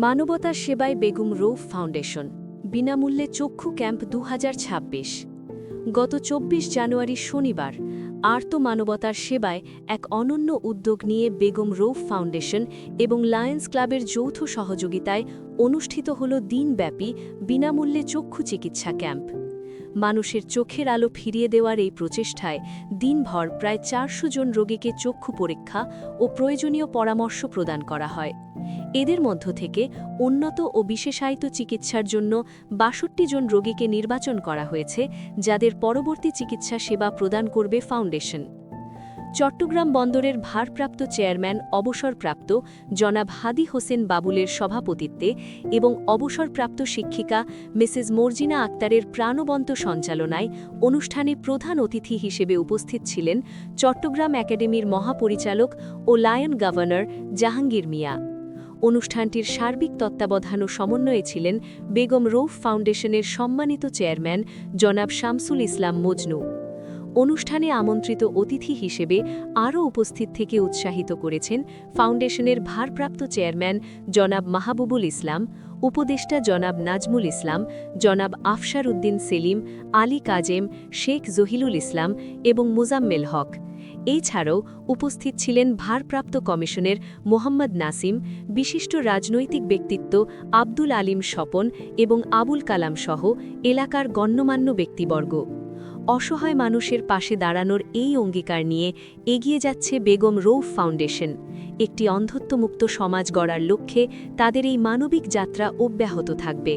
মানবতার সেবায় বেগম রৌফ ফাউন্ডেশন বিনামূল্যে চক্ষু ক্যাম্প ২০২৬। গত ২৪ জানুয়ারি শনিবার আর্ত মানবতার সেবায় এক অনন্য উদ্যোগ নিয়ে বেগম রৌফ ফাউন্ডেশন এবং লায়ন্স ক্লাবের যৌথ সহযোগিতায় অনুষ্ঠিত হল দিনব্যাপী বিনামূল্যে চক্ষু চিকিৎসা ক্যাম্প। মানুষের চোখের আলো ফিরিয়ে দেওয়ার এই প্রচেষ্টায় দিনভর প্রায় ৪০০ জন রোগীকে চক্ষু পরীক্ষা ও প্রয়োজনীয় পরামর্শ প্রদান করা হয়। এদের মধ্য থেকে উন্নত ও বিশেষায়িত চিকিৎসার জন্য ৬২ জন রোগীকে নির্বাচন করা হয়েছে, যাদের পরবর্তী চিকিৎসা সেবা প্রদান করবে ফাউন্ডেশন। চট্টগ্রাম বন্দরের ভারপ্রাপ্ত চেয়ারম্যান অবসরপ্রাপ্ত জনাব হাদি হোসেন বাবুলের সভাপতিত্বে এবং অবসরপ্রাপ্ত শিক্ষিকা মিসেস মর্জিনা আক্তারের প্রাণবন্ত সঞ্চালনায় অনুষ্ঠানে প্রধান অতিথি হিসেবে উপস্থিত ছিলেন চট্টগ্রাম একাডেমির মহাপরিচালক ও লায়ন গভর্নর জাহাঙ্গীর মিয়া। অনুষ্ঠানটির সার্বিক তত্ত্বাবধান ও সমন্বয়ে ছিলেন বেগম রৌফ ফাউন্ডেশনের সম্মানিত চেয়ারম্যান জনাব শামসুল ইসলাম মজনু। অনুষ্ঠানে আমন্ত্রিত অতিথি হিসেবে আরও উপস্থিত থেকে উৎসাহিত করেছেন ফাউন্ডেশনের ভারপ্রাপ্ত চেয়ারম্যান জনাব মাহবুবুল ইসলাম, উপদেষ্টা জনাব নাজমুল ইসলাম, জনাব আফসার উদ্দিন সেলিম, আলী কাজেম, শেখ জহিলুল ইসলাম এবং মুজাম্মেল হক। এছাড়াও উপস্থিত ছিলেন ভারপ্রাপ্ত কমিশনের মোহাম্মদ নাসিম, বিশিষ্ট রাজনৈতিক ব্যক্তিত্ব আব্দুল আলিম স্বপন এবং আবুল কালাম সহ এলাকার গণ্যমান্য ব্যক্তিবর্গ। অসহায় মানুষের পাশে দাঁড়ানোর এই অঙ্গীকার নিয়ে এগিয়ে যাচ্ছে বেগম রৌফ ফাউন্ডেশন। একটি অন্ধত্বমুক্ত সমাজ গড়ার লক্ষ্যে তাদের এই মানবিক যাত্রা অব্যাহত থাকবে।